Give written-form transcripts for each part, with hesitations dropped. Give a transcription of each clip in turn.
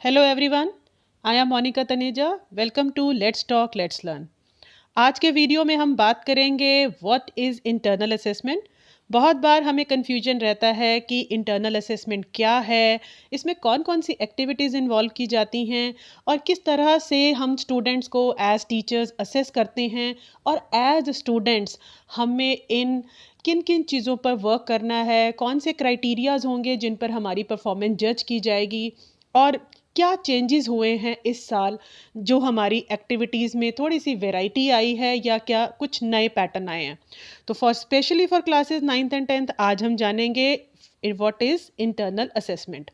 Hello everyone, I am Monika Taneja. Welcome to let's talk let's learn. आज के video में हम बात करेंगे व्हाट इज़ इंटरनल असेसमेंट। बहुत बार हमें कन्फ्यूजन रहता है कि इंटरनल असेसमेंट क्या है, इसमें कौन कौन सी एक्टिविटीज़ इन्वॉल्व की जाती हैं और किस तरह से हम स्टूडेंट्स को एज टीचर्स असेस करते हैं और एज स्टूडेंट्स हमें इन किन किन चीज़ों पर वर्क करना है, कौन से क्राइटेरियाज होंगे जिन पर हमारी परफॉर्मेंस जज की जाएगी और क्या चेंजेस हुए हैं इस साल जो हमारी एक्टिविटीज़ में थोड़ी सी वैरायटी आई है या क्या कुछ नए पैटर्न आए हैं। तो for specially for classes 9th and 10th आज हम जानेंगे what is internal assessment.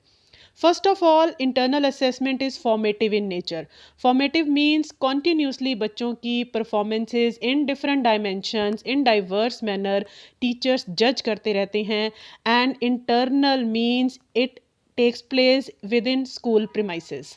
First of all, internal assessment is formative in nature. Formative means continuously बच्चों की performances in different dimensions, in diverse manner, teachers judge करते रहते हैं and internal means it takes place within school premises.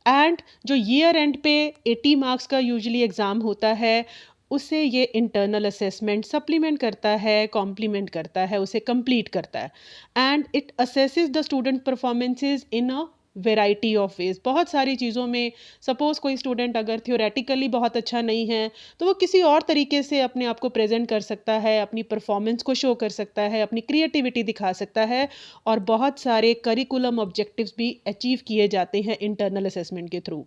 And जो year and पे 80 marks का usually exam होता है उसे ये इंटरनल असेसमेंट सप्लीमेंट करता है, कॉम्प्लीमेंट करता है, उसे कंप्लीट करता है and it assesses the student performances in a variety of ways. बहुत सारी चीज़ों में सपोज़ कोई स्टूडेंट अगर थियोरेटिकली बहुत अच्छा नहीं है तो वो किसी और तरीके से अपने आप को प्रेजेंट कर सकता है, अपनी परफॉर्मेंस को शो कर सकता है, अपनी क्रिएटिविटी दिखा सकता है और बहुत सारे करिकुलम ऑब्जेक्टिव्स भी अचीव किए जाते हैं इंटरनल असेसमेंट के थ्रू।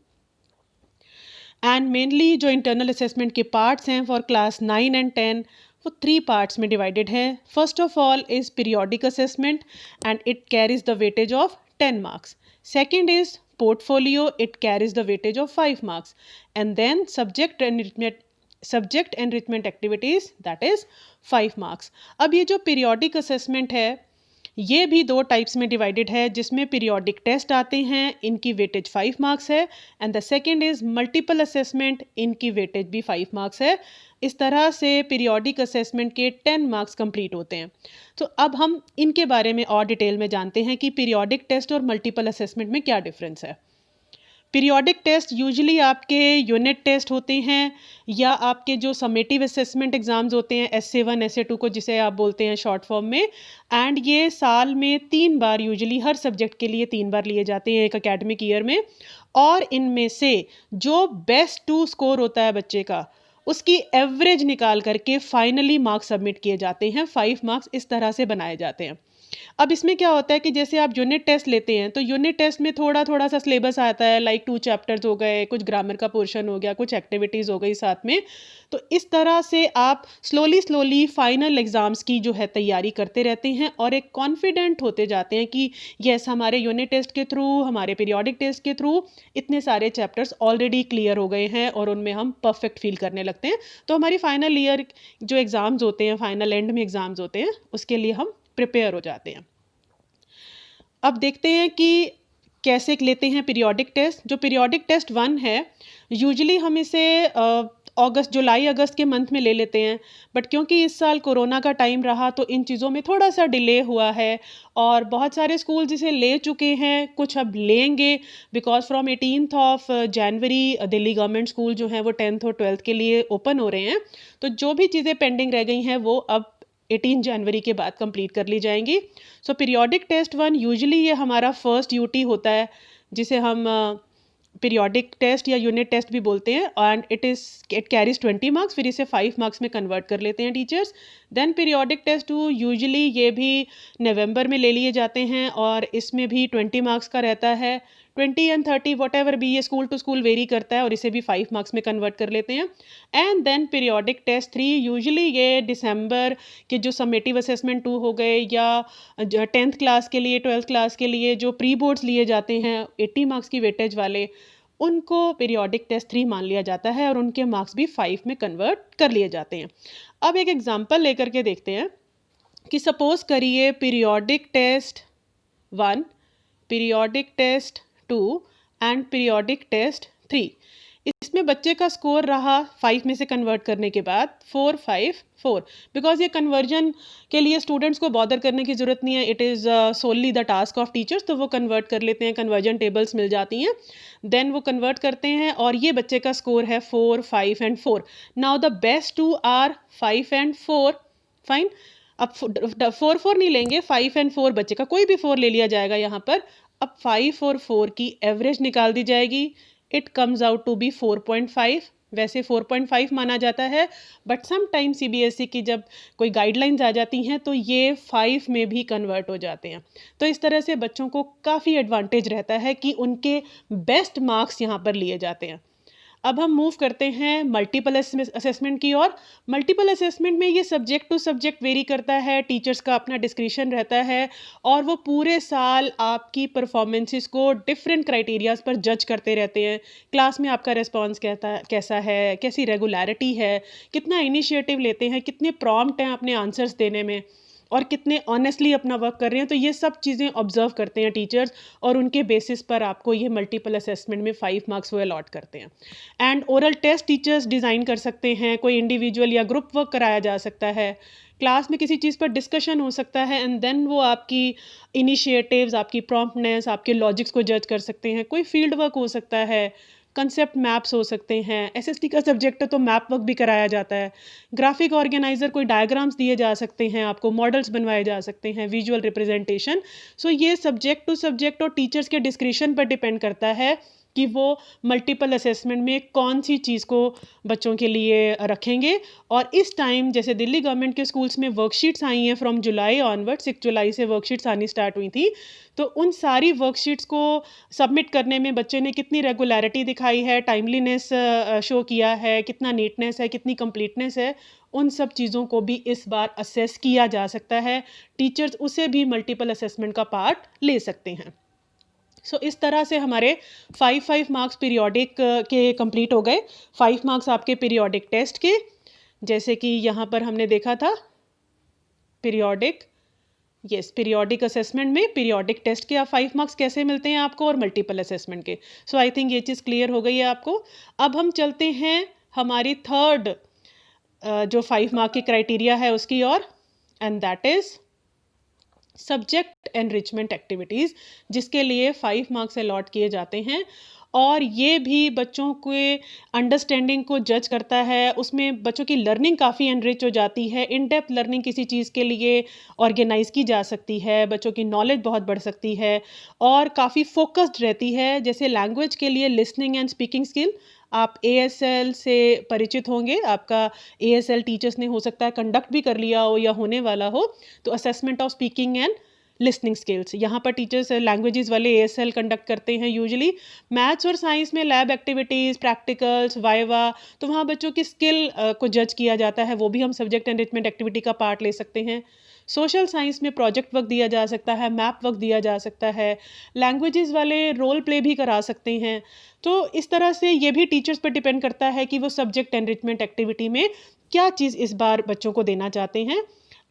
एंड मेनली जो इंटरनल असेसमेंट के पार्ट्स हैं फॉर क्लास 9 एंड 10 वो 3 पार्ट्स में डिवाइडेड है। First of all is periodic assessment and it carries the weightage of 10 marks. Second is portfolio, it carries the weightage of 5 marks and then subject enrichment activities that is 5 marks. अब ये जो periodic assessment है ये भी 2 types में divided है जिसमें periodic test आते हैं, इनकी वेटेज 5 मार्क्स है and the second is multiple assessment, इनकी वेटेज भी 5 मार्क्स है। इस तरह से पीरियोडिक असेसमेंट के 10 मार्क्स कंप्लीट होते हैं। तो अब हम इनके बारे में और डिटेल में जानते हैं कि पीरियोडिक टेस्ट और मल्टीपल असेसमेंट में क्या डिफरेंस है। पीरियोडिक टेस्ट यूजुअली आपके यूनिट टेस्ट होते हैं या आपके जो समेटिव असेसमेंट एग्ज़ाम्स होते हैं SA1 SA2 को जिसे आप बोलते हैं शॉर्ट फॉर्म में, एंड ये साल में 3 बार यूजुअली हर सब्जेक्ट के लिए 3 बार लिए जाते हैं एक एकेडमिक ईयर में। और इनमें से जो बेस्ट 2 स्कोर होता है बच्चे का उसकी एवरेज निकाल करके फाइनली मार्क्स सबमिट किए जाते हैं। 5 मार्क्स इस तरह से बनाए जाते हैं। अब इसमें क्या होता है कि जैसे आप यूनिट टेस्ट लेते हैं तो यूनिट टेस्ट में थोड़ा थोड़ा सा सिलेबस आता है, लाइक 2 चैप्टर्स हो गए, कुछ ग्रामर का पोर्शन हो गया, कुछ एक्टिविटीज़ हो गई साथ में। तो इस तरह से आप स्लोली स्लोली फाइनल एग्ज़ाम्स की जो है तैयारी करते रहते हैं और एक कॉन्फिडेंट होते जाते हैं कि यस हमारे यूनिट टेस्ट के थ्रू, हमारे पीरियोडिक टेस्ट के थ्रू इतने सारे चैप्टर्स ऑलरेडी क्लियर हो गए हैं और उनमें हम परफेक्ट फील करने लगते हैं। तो हमारी फाइनल ईयर जो एग्ज़ाम्स होते हैं, फाइनल एंड में एग्ज़ाम्स होते हैं, उसके लिए हम प्रिपेयर हो जाते हैं। अब देखते हैं कि कैसे लेते हैं पीरियोडिक टेस्ट। जो पीरियोडिक टेस्ट 1 है यूजुअली हम इसे जुलाई अगस्त के मंथ में ले लेते हैं, बट क्योंकि इस साल कोरोना का टाइम रहा तो इन चीज़ों में थोड़ा सा डिले हुआ है और बहुत सारे स्कूल जिसे ले चुके हैं, कुछ अब लेंगे because from 18 January Delhi government school जो हैं वो 10th और 12th के लिए ओपन हो रहे हैं। तो जो भी चीज़ें पेंडिंग रह गई हैं वो अब 18 जनवरी के बाद कंप्लीट कर ली जाएंगी। सो पीरियोडिक टेस्ट 1 यूजुअली ये हमारा फर्स्ट यूटी होता है जिसे हम पीरियोडिक टेस्ट या यूनिट टेस्ट भी बोलते हैं एंड इट कैरीज 20 मार्क्स, फिर इसे 5 मार्क्स में कन्वर्ट कर लेते हैं teachers. Then periodic test 2 usually ये भी नवंबर में ले लिए जाते हैं और इसमें भी 20 मार्क्स का रहता है। 20 एंड 30 वट एवर भी ये स्कूल टू स्कूल वेरी करता है और इसे भी 5 मार्क्स में कन्वर्ट कर लेते हैं। And then periodic test 3 usually ये दिसंबर के जो समेटिव असेसमेंट 2 हो गए या 10th क्लास के लिए 12th क्लास के लिए जो प्री बोर्ड्स लिए जाते हैं 80 मार्क्स की वेटेज वाले, उनको पीरियोडिक टेस्ट 3 मान लिया जाता है और उनके मार्क्स भी 5 में कन्वर्ट कर लिए जाते हैं। अब एक एग्जांपल लेकर के देखते हैं कि सपोज करिए periodic test 1, periodic test 2 and periodic test 3। इसमें बच्चे का स्कोर रहा 5 में से कन्वर्ट करने के बाद 4 5 4, बिकॉज ये कन्वर्जन के लिए स्टूडेंट्स को बॉदर करने की ज़रूरत नहीं है, it is solely the task of teachers. तो वो कन्वर्ट कर लेते हैं, कन्वर्जन टेबल्स मिल जाती हैं, देन वो कन्वर्ट करते हैं और ये बच्चे का स्कोर है 4 5 and 4। Now the best 2 are 5 and 4, fine. अब 4 4 नहीं लेंगे, 5 एंड 4 बच्चे का कोई भी 4 ले लिया जाएगा यहाँ पर। अब 5 और 4 की एवरेज निकाल दी जाएगी, it comes out to be 4.5। वैसे 4.5 माना जाता है, बट सम टाइम सीबीएसई की जब कोई गाइडलाइंस आ जाती हैं तो ये 5 में भी कन्वर्ट हो जाते हैं। तो इस तरह से बच्चों को काफ़ी एडवांटेज रहता है कि उनके बेस्ट मार्क्स यहाँ पर लिए जाते हैं। अब हम मूव करते हैं मल्टीपल असेसमेंट की ओर। मल्टीपल असेसमेंट में ये सब्जेक्ट टू सब्जेक्ट वेरी करता है, टीचर्स का अपना डिस्क्रिशन रहता है और वो पूरे साल आपकी परफॉर्मेंसेस को डिफरेंट क्राइटेरियाज पर जज करते रहते हैं। क्लास में आपका रिस्पॉन्स कैसा है, कैसी रेगुलरिटी है, कितना इनिशिएटिव लेते हैं, कितने प्रॉम्प्ट हैं अपने आंसर्स देने में और कितने ऑनेस्टली अपना वर्क कर रहे हैं। तो ये सब चीज़ें ऑब्जर्व करते हैं टीचर्स और उनके बेसिस पर आपको ये मल्टीपल असेसमेंट में 5 मार्क्स वो अलॉट करते हैं। And oral test teachers design कर सकते हैं, कोई इंडिविजुअल या ग्रुप वर्क कराया जा सकता है, क्लास में किसी चीज़ पर डिस्कशन हो सकता है एंड देन वो आपकी इनिशिएटिव्स, आपकी प्रॉम्प्टनेस, आपके लॉजिक्स को जज कर सकते हैं। कोई फील्ड वर्क हो सकता है, कंसेप्ट मैप्स हो सकते हैं, एसएसटी का सब्जेक्ट है तो मैप वर्क भी कराया जाता है, ग्राफिक ऑर्गेनाइजर कोई डायग्राम्स दिए जा सकते हैं, आपको मॉडल्स बनवाए जा सकते हैं, विजुअल रिप्रेजेंटेशन। सो ये सब्जेक्ट टू सब्जेक्ट और टीचर्स के डिस्क्रिशन पर डिपेंड करता है कि वो मल्टीपल असेसमेंट में कौन सी चीज़ को बच्चों के लिए रखेंगे। और इस टाइम जैसे दिल्ली गवर्नमेंट के स्कूल्स में वर्कशीट्स आई हैं फ्रॉम जुलाई ऑनवर्ड, 6 जुलाई से वर्कशीट्स आनी स्टार्ट हुई थी। तो उन सारी वर्कशीट्स को सबमिट करने में बच्चे ने कितनी रेगुलरिटी दिखाई है, टाइमलीनेस शो किया है, कितना नीटनेस है, कितनी कंप्लीटनेस है, उन सब चीज़ों को भी इस बार असेस किया जा सकता है। टीचर्स उसे भी मल्टीपल असेसमेंट का पार्ट ले सकते हैं। सो इस तरह से हमारे 5 मार्क्स पीरियोडिक के कंप्लीट हो गए। 5 मार्क्स आपके पीरियोडिक टेस्ट के, जैसे कि यहाँ पर हमने देखा था पीरियोडिक, पीरियोडिक असेसमेंट में पीरियोडिक टेस्ट के आप 5 मार्क्स कैसे मिलते हैं आपको और मल्टीपल असेसमेंट के। सो आई थिंक ये चीज़ क्लियर हो गई है आपको। अब हम चलते हैं हमारी थर्ड जो 5 मार्क की क्राइटेरिया है उसकी ओर, and that is subject enrichment activities, जिसके लिए 5 मार्क्स अलॉट किए जाते हैं। और ये भी बच्चों के अंडरस्टैंडिंग को जज करता है, उसमें बच्चों की लर्निंग काफ़ी एनरिच हो जाती है, इन डेप्थ लर्निंग किसी चीज़ के लिए ऑर्गेनाइज की जा सकती है, बच्चों की नॉलेज बहुत बढ़ सकती है और काफ़ी फोकस्ड रहती है। जैसे लैंग्वेज के लिए लिसनिंग एंड स्पीकिंग स्किल, आप एएसएल से परिचित होंगे, आपका एएसएल टीचर्स ने हो सकता है कंडक्ट भी कर लिया हो या होने वाला हो। तो assessment of speaking and listening skills, यहाँ पर टीचर्स लैंग्वेजेस वाले एएसएल कंडक्ट करते हैं यूजुअली। मैथ्स और साइंस में लैब एक्टिविटीज़, प्रैक्टिकल्स, वाइवा, तो वहाँ बच्चों की स्किल को जज किया जाता है, वो भी हम सब्जेक्ट एनरिचमेंट एक्टिविटी का पार्ट ले सकते हैं। सोशल साइंस में प्रोजेक्ट वर्क दिया जा सकता है, मैप वर्क दिया जा सकता है, लैंग्वेजेस वाले रोल प्ले भी करा सकते हैं। तो इस तरह से ये भी टीचर्स पर डिपेंड करता है कि वो सब्जेक्ट एनरिचमेंट एक्टिविटी में क्या चीज़ इस बार बच्चों को देना चाहते हैं।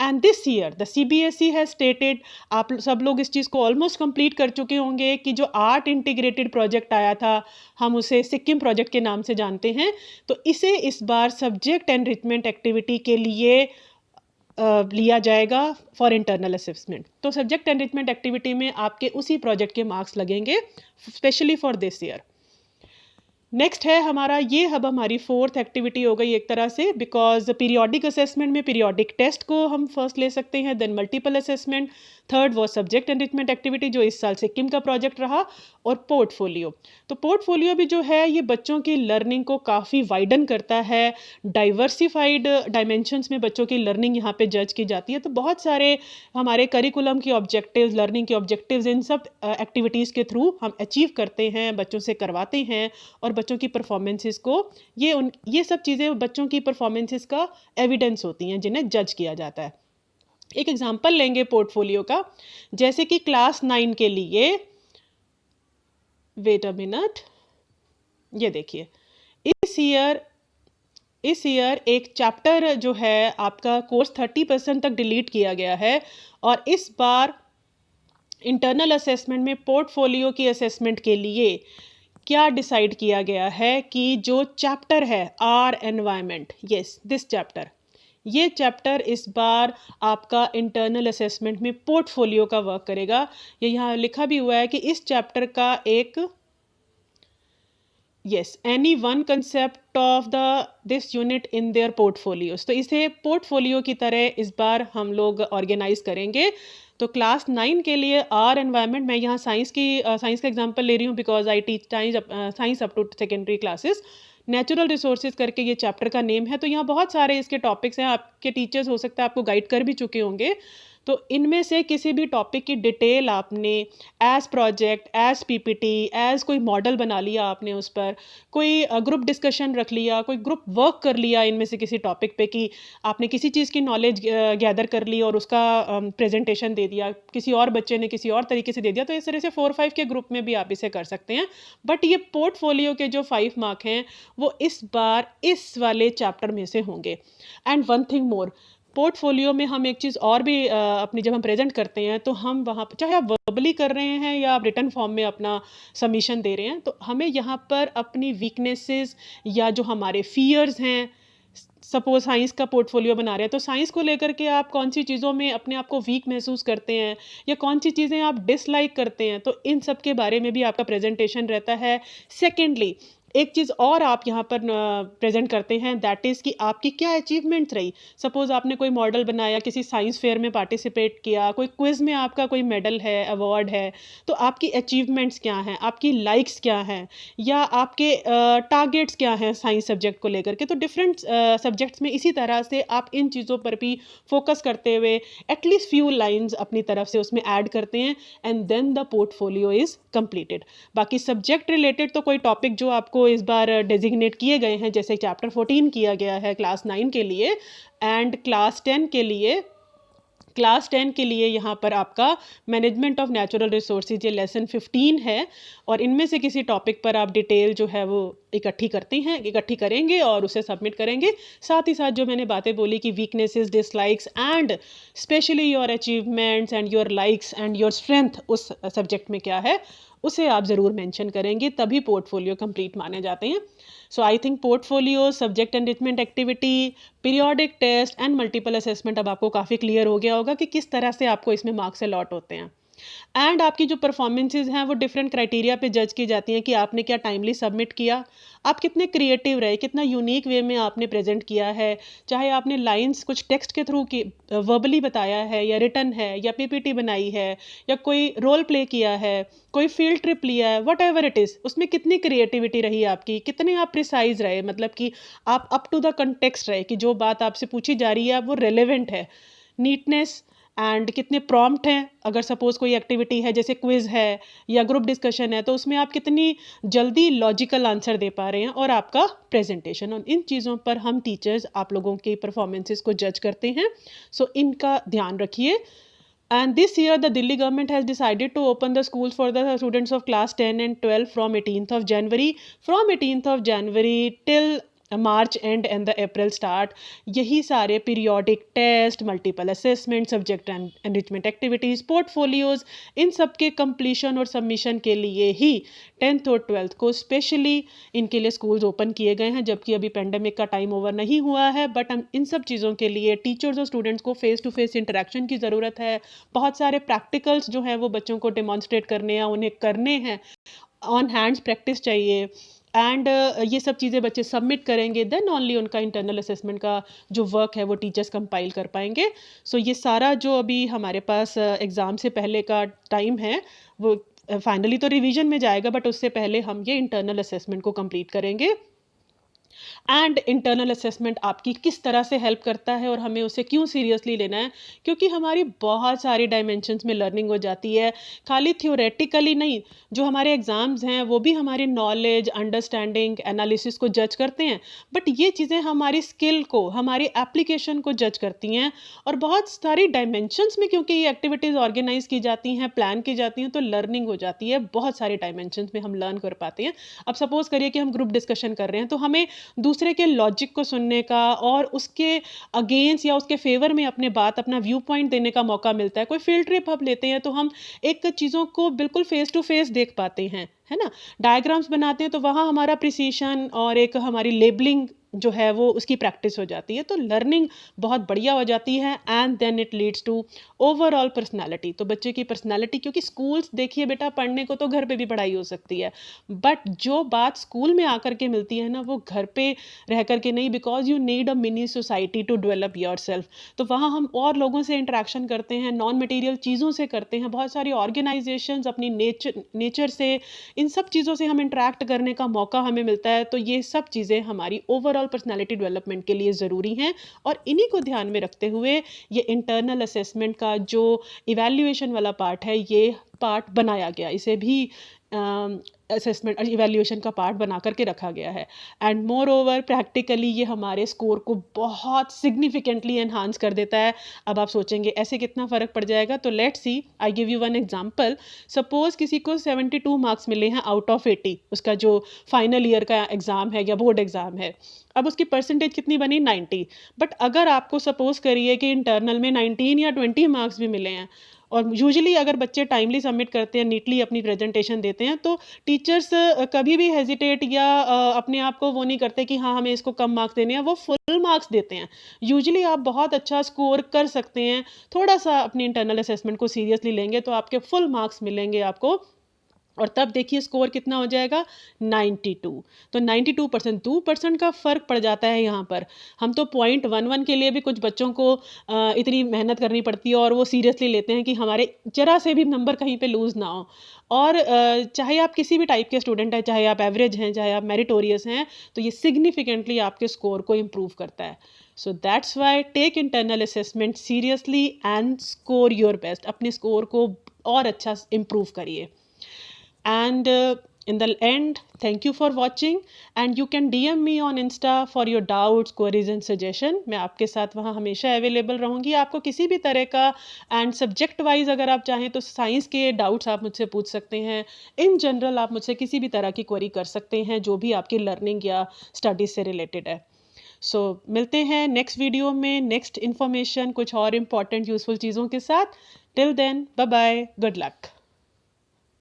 And this year the CBSE has stated, आप सब लोग इस चीज़ को ऑलमोस्ट कंप्लीट कर चुके होंगे कि जो आर्ट इंटीग्रेटेड प्रोजेक्ट आया था, हम उसे सिक्किम प्रोजेक्ट के नाम से जानते हैं, तो इसे इस बार सब्जेक्ट एनरिचमेंट एक्टिविटी के लिए लिया जाएगा फॉर इंटरनल असेसमेंट। तो सब्जेक्ट एनरिचमेंट एक्टिविटी में आपके उसी प्रोजेक्ट के मार्क्स लगेंगे specially for this year. Next है हमारा ये, अब हमारी फोर्थ एक्टिविटी हो गई एक तरह से, बिकॉज पीरियोडिक असेसमेंट में पीरियोडिक टेस्ट को हम फर्स्ट ले सकते हैं, देन मल्टीपल असेसमेंट, थर्ड वो सब्जेक्ट एनरिचमेंट एक्टिविटी जो इस साल सिक्किम का प्रोजेक्ट रहा, और पोर्टफोलियो। तो पोर्टफोलियो भी जो है ये बच्चों की लर्निंग को काफ़ी वाइडन करता है, डाइवर्सिफाइड डायमेंशंस में बच्चों की लर्निंग यहाँ पे जज की जाती है। तो बहुत सारे हमारे करिकुलम के ऑब्जेक्टिव्स, लर्निंग के ऑब्जेक्टिव्स, इन सब एक्टिविटीज़ के थ्रू हम अचीव करते हैं, बच्चों से करवाते हैं और बच्चों की परफॉर्मेंसेस को, ये सब चीज़ें बच्चों की परफॉर्मेंसेस का एविडेंस होती हैं जिन्हें जज किया जाता है। एक एग्जांपल लेंगे पोर्टफोलियो का, जैसे कि क्लास 9 के लिए, वेट अ मिनट, ये देखिए इस ईयर एक चैप्टर जो है आपका कोर्स 30% तक डिलीट किया गया है, और इस बार इंटरनल असेसमेंट में पोर्टफोलियो की असेसमेंट के लिए क्या डिसाइड किया गया है कि जो चैप्टर है our environment, yes this chapter, ये चैप्टर इस बार आपका इंटरनल असेसमेंट में पोर्टफोलियो का वर्क करेगा। ये यहाँ लिखा भी हुआ है कि इस चैप्टर का एक any one concept of this unit in their portfolios, तो इसे पोर्टफोलियो की तरह इस बार हम लोग ऑर्गेनाइज करेंगे। तो क्लास 9 के लिए आर एनवायरनमेंट, मैं यहाँ साइंस का एग्जांपल ले रही हूँ because I teach science up to secondary classes. Natural resources करके ये चैप्टर का नेम है। तो यहाँ बहुत सारे इसके टॉपिक्स हैं, आपके टीचर्स हो सकता है आपको गाइड कर भी चुके होंगे। तो इनमें से किसी भी टॉपिक की डिटेल आपने as project, as PPT, as कोई मॉडल बना लिया आपने, उस पर कोई ग्रुप डिस्कशन रख लिया, कोई ग्रुप वर्क कर लिया इनमें से किसी टॉपिक पे कि आपने किसी चीज़ की नॉलेज गैदर कर ली और उसका प्रेजेंटेशन दे दिया, किसी और बच्चे ने किसी और तरीके से दे दिया। तो इस तरह से 4-5 के ग्रुप में भी आप इसे कर सकते हैं। बट ये पोर्टफोलियो के जो 5 मार्क हैं वो इस बार इस वाले चैप्टर में से होंगे। And one thing more, portfolio में हम एक चीज़ और भी अपनी जब हम प्रेजेंट करते हैं तो हम वहाँ पर, चाहे आप वर्बली कर रहे हैं या आप रिटन फॉर्म में अपना सबमिशन दे रहे हैं, तो हमें यहाँ पर अपनी वीकनेसेस या जो हमारे फियर्स हैं, सपोज साइंस का पोर्टफोलियो बना रहे हैं तो साइंस को लेकर के आप कौन सी चीज़ों में अपने आप को वीक महसूस करते हैं या कौन सी चीज़ें आप डिसलाइक करते हैं, तो इन सब के बारे में भी आपका प्रेजेंटेशन रहता है। सेकेंडली, एक चीज़ और आप यहाँ पर प्रेजेंट करते हैं, दैट इज़ कि आपकी क्या अचीवमेंट्स रही। सपोज़ आपने कोई मॉडल बनाया, किसी साइंस फेयर में पार्टिसिपेट किया, कोई क्विज़ में आपका कोई मेडल है, अवार्ड है, तो आपकी अचीवमेंट्स क्या हैं, आपकी लाइक्स क्या हैं, या आपके टारगेट्स क्या हैं साइंस सब्जेक्ट को लेकर के। तो डिफरेंट सब्जेक्ट्स में इसी तरह से आप इन चीज़ों पर भी फोकस करते हुए एटलीस्ट फ्यू लाइन्स अपनी तरफ से उसमें ऐड करते हैं, and then the portfolio is completed. बाकी सब्जेक्ट रिलेटेड तो कोई टॉपिक जो आपको इस बार डेजिग्नेट किए गए हैं, जैसे चैप्टर 14 किया गया है क्लास 9 के लिए, एंड क्लास 10 के लिए यहाँ पर आपका मैनेजमेंट ऑफ नेचुरल रिसोर्सेज, ये लेसन 15 है। और इनमें से किसी टॉपिक पर आप डिटेल जो है वो इकट्ठी करेंगे और उसे सबमिट करेंगे। साथ ही साथ जो मैंने बातें बोली कि weaknesses, dislikes and specially your achievements and your likes and your strength उस सब्जेक्ट में क्या है, उसे आप ज़रूर मेंशन करेंगे, तभी पोर्टफोलियो कंप्लीट माने जाते हैं। So I think portfolio, subject enrichment activity, periodic test and multiple assessment अब आपको काफ़ी क्लियर हो गया होगा कि किस तरह से आपको इसमें मार्क्स अलॉट होते हैं। एंड आपकी जो परफॉर्मेंसेज हैं वो डिफरेंट क्राइटेरिया पे जज की जाती हैं कि आपने क्या टाइमली सबमिट किया, आप कितने क्रिएटिव रहे, कितना यूनिक वे में आपने प्रेजेंट किया है, चाहे आपने लाइंस कुछ टेक्स्ट के थ्रू की वर्बली बताया है या रिटन है या पीपीटी बनाई है या कोई रोल प्ले किया है, कोई फील्ड ट्रिप लिया है, वट एवर इट इज़, उसमें कितनी क्रिएटिविटी रही आपकी, कितने आप प्रिसाइज रहे, मतलब कि आप अप टू द कंटेक्स्ट रहे कि जो बात आपसे पूछी जा रही है वो रेलेवेंट है, नीटनेस एंड कितने प्रॉम्प्ट हैं। अगर सपोज़ कोई एक्टिविटी है जैसे क्विज़ है या ग्रुप डिस्कशन है, तो उसमें आप कितनी जल्दी लॉजिकल आंसर दे पा रहे हैं, और आपका प्रेजेंटेशन, और इन चीज़ों पर हम टीचर्स आप लोगों की परफॉर्मेंसेस को जज करते हैं। सो इनका ध्यान रखिए। And this year, the Delhi government has decided to open the schools for the students of class 10 and 12 from 18th of January. From 18th of January till March and the April start, यही सारे periodic test, multiple assessment, subject and enrichment activities, portfolios, इन सब के completion और submission के लिए ही 10th और 12th को स्पेशली इनके लिए स्कूल्स ओपन किए गए हैं, जबकि अभी पेंडेमिक का टाइम ओवर नहीं हुआ है। बट हम इन सब चीज़ों के लिए टीचर्स और स्टूडेंट्स को फेस टू फेस इंटरेक्शन की ज़रूरत है। बहुत सारे प्रैक्टिकल्स जो हैं वो बच्चों को डेमॉन्स्ट्रेट करने या उन्हें करने हैं, ऑन हैंड्स प्रैक्टिस चाहिए, एंड ये सब चीज़ें बच्चे सबमिट करेंगे, देन ओनली उनका इंटरनल असेसमेंट का जो वर्क है वो टीचर्स कंपाइल कर पाएंगे। सो ये सारा जो अभी हमारे पास एग्ज़ाम से पहले का टाइम है वो फाइनली तो रिवीजन में जाएगा, बट उससे पहले हम ये इंटरनल असेसमेंट को कंप्लीट करेंगे। एंड इंटरनल असेसमेंट आपकी किस तरह से हेल्प करता है और हमें उसे क्यों सीरियसली लेना है, क्योंकि हमारी बहुत सारी डायमेंशंस में लर्निंग हो जाती है, खाली थ्योरेटिकली नहीं। जो हमारे एग्ज़ाम्स हैं वो भी हमारी नॉलेज, अंडरस्टैंडिंग, एनालिसिस को जज करते हैं, बट ये चीज़ें हमारी स्किल को, हमारी एप्लीकेशन को जज करती हैं। और बहुत सारी डायमेंशंस में क्योंकि ये एक्टिविटीज़ ऑर्गेनाइज की जाती हैं, प्लान की जाती हैं, तो लर्निंग हो जाती है, बहुत सारी डायमेंशंस में हम लर्न कर पाते हैं। अब सपोज़ करिए कि हम ग्रुप डिस्कशन कर रहे हैं, तो हमें दूसरे के लॉजिक को सुनने का और उसके अगेंस्ट या उसके फेवर में अपने बात, अपना व्यू पॉइंट देने का मौका मिलता है। कोई फील्ड ट्रिप हम लेते हैं तो हम एक चीज़ों को बिल्कुल फेस टू फेस देख पाते हैं, है ना। डायग्राम्स बनाते हैं तो वहाँ हमारा प्रिसीशन और एक हमारी लेबलिंग जो है वो उसकी प्रैक्टिस हो जाती है, तो लर्निंग बहुत बढ़िया हो जाती है and then it leads to overall personality. तो बच्चे की पर्सनालिटी, क्योंकि स्कूल्स देखिए बेटा, पढ़ने को तो घर पे भी पढ़ाई हो सकती है, बट जो बात स्कूल में आकर के मिलती है ना, वो घर पे रह कर के नहीं, because you need a mini society to develop yourself. तो वहाँ हम और लोगों से इंटरेक्शन करते हैं, नॉन मटेरियल चीज़ों से करते हैं, बहुत सारी ऑर्गेनाइजेशंस, अपनी नेचर से, इन सब चीज़ों से हम इंटरेक्ट करने का मौका हमें मिलता है। तो ये सब चीज़ें हमारी ओवरऑल पर्सनैलिटी डेवलपमेंट के लिए ज़रूरी हैं, और इन्हीं को ध्यान में रखते हुए ये इंटरनल असेसमेंट का जो इवैल्यूएशन वाला पार्ट है, ये पार्ट बनाया गया, इसे भी असेसमेंट इवैल्यूएशन का पार्ट बना करके रखा गया है। एंड मोर ओवर प्रैक्टिकली ये हमारे स्कोर को बहुत सिग्निफिकेंटली एनहांस कर देता है। अब आप सोचेंगे ऐसे कितना फ़र्क पड़ जाएगा, तो let's see, I give you one example. Suppose किसी को 72 मार्क्स मिले हैं आउट ऑफ 80, उसका जो फाइनल ईयर का एग्ज़ाम है या बोर्ड एग्ज़ाम है। अब उसकी परसेंटेज कितनी बनी, 90। बट अगर आपको सपोज करिए कि इंटरनल में 19 या 20 मार्क्स भी मिले हैं, और यूजुअली अगर बच्चे टाइमली सबमिट करते हैं, नीटली अपनी प्रेजेंटेशन देते हैं, तो टीचर्स कभी भी हेजिटेट या अपने आप को वो नहीं करते कि हाँ हमें इसको कम मार्क्स देने हैं, वो फुल मार्क्स देते हैं। यूजुअली आप बहुत अच्छा स्कोर कर सकते हैं, थोड़ा सा अपनी इंटरनल असेसमेंट को सीरियसली लेंगे तो आपके फुल मार्क्स मिलेंगे आपको, और तब देखिए स्कोर कितना हो जाएगा, 92। तो 92%, 2% का फ़र्क पड़ जाता है यहाँ पर। हम तो 0.11 के लिए भी कुछ बच्चों को इतनी मेहनत करनी पड़ती है, और वो सीरियसली लेते हैं कि हमारे ज़रा से भी नंबर कहीं पे लूज़ ना हो। और चाहे आप किसी भी टाइप के स्टूडेंट हैं, चाहे आप एवरेज हैं, चाहे आप मेरिटोरियस हैं, तो ये सिग्निफिकेंटली आपके स्कोर को इम्प्रूव करता है। So that's why take internal assessment seriously and score your best. अपने स्कोर को और अच्छा इम्प्रूव करिए। And in the end, thank you for watching, and you can DM me on Insta for your doubts, queries and suggestion. मैं आपके साथ वहाँ हमेशा अवेलेबल रहूँगी। आपको किसी भी तरह का, एंड सब्जेक्ट वाइज अगर आप चाहें तो साइंस के डाउट्स आप मुझसे पूछ सकते हैं। इन जनरल आप मुझसे किसी भी तरह की क्वेरी कर सकते हैं जो भी आपकी लर्निंग या स्टडीज से रिलेटेड है। सो मिलते हैं नेक्स्ट वीडियो में, नेक्स्ट इन्फॉर्मेशन, कुछ और इम्पॉर्टेंट यूजफुल चीज़ों के साथ। Till then, bye bye, good luck.